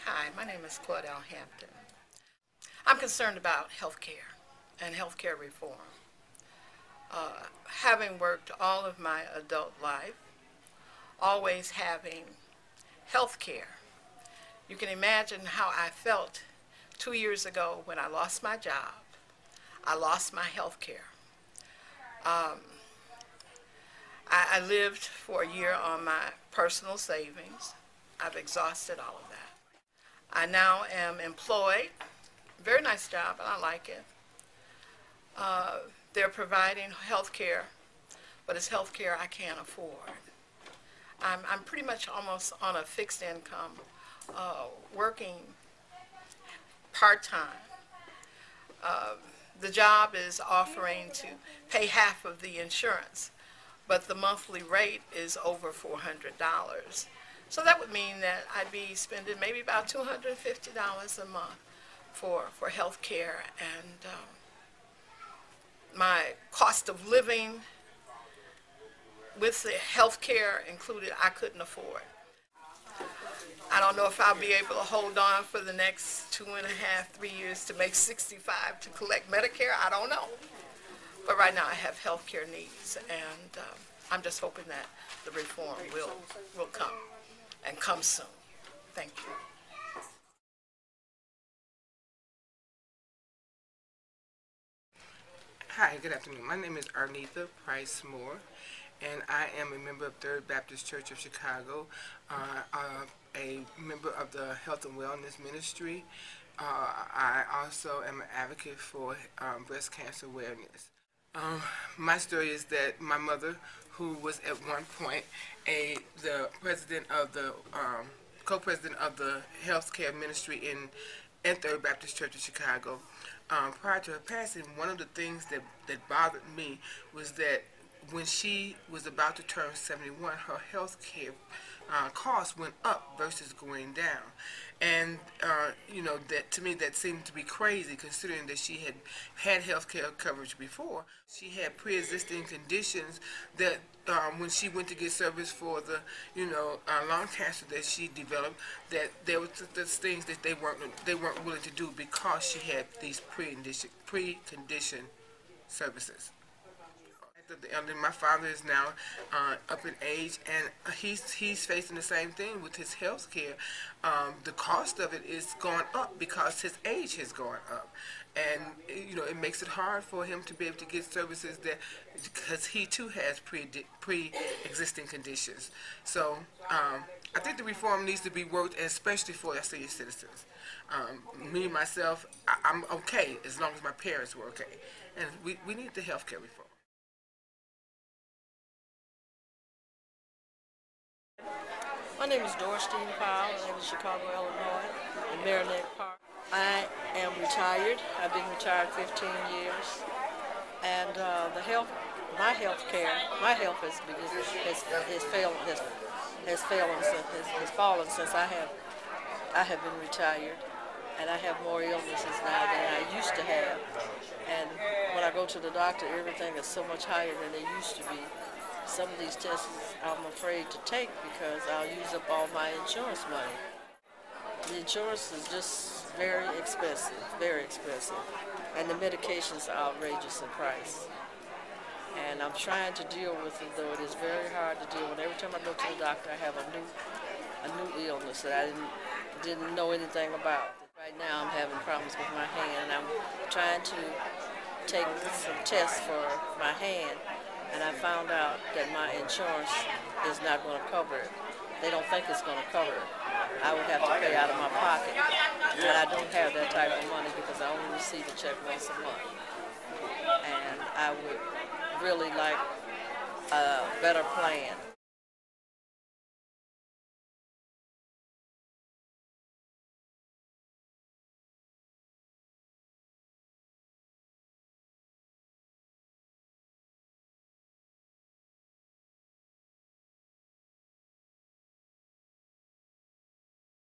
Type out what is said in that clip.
Hi, my name is Claude L Hampton. I'm concerned about health care and health care reform. Having worked all of my adult life, always having health care, you can imagine how I felt 2 years ago when I lost my job. I lost my health care. I lived for a year on my personal savings. I've exhausted all of that. I now am employed. Very nice job, and I like it. They're providing health care, but it's health care I can't afford. I'm pretty much almost on a fixed income, working part-time. The job is offering to pay half of the insurance, but the monthly rate is over $400. So that would mean that I'd be spending maybe about $250 a month for health care, and my cost of living with the health care included, I couldn't afford. I don't know if I'll be able to hold on for the next 2.5, 3 years to make 65 to collect Medicare. I don't know. But right now I have health care needs, and I'm just hoping that the reform will come, and come soon. Thank you. Hi, good afternoon. My name is Anita Price, and I am a member of Third Baptist Church of Chicago, a member of the Health and Wellness Ministry. I also am an advocate for breast cancer awareness. My story is that my mother, who was at one point the president of the co-president of the healthcare ministry in Third Baptist Church of Chicago, prior to her passing, one of the things that bothered me was that when she was about to turn 71, her health care costs went up versus going down. And, that to me that seemed to be crazy, considering that she had health care coverage before. She had pre-existing conditions that when she went to get service for the, lung cancer that she developed, that there were things that they weren't willing to do because she had these pre-conditioned services. My father is now up in age, and he's facing the same thing with his health care. The cost of it is going up because his age has gone up, and it makes it hard for him to be able to get services because he too has pre-existing conditions. So I think the reform needs to be worked, especially for our senior citizens. Me myself, I'm okay as long as my parents were okay, and we need the health care reform. My name is Dorothy Powell. I live in Chicago, Illinois, in Merrimack Park. I am retired. I've been retired 15 years, and my health has fallen since I have been retired, and I have more illnesses now than I used to have. And when I go to the doctor, everything is so much higher than they used to be. Some of these tests I'm afraid to take because I'll use up all my insurance money. The insurance is just very expensive, and the medications are outrageous in price. And I'm trying to deal with it, though it is very hard to deal with. Every time I go to the doctor, I have a new illness that I didn't know anything about. Right now I'm having problems with my hand, and I'm trying to take some tests for my hand. And I found out that my insurance is not going to cover it. They don't think it's going to cover it. I would have to pay out of my pocket. And I don't have that type of money because I only receive a check once a month. And I would really like a better plan.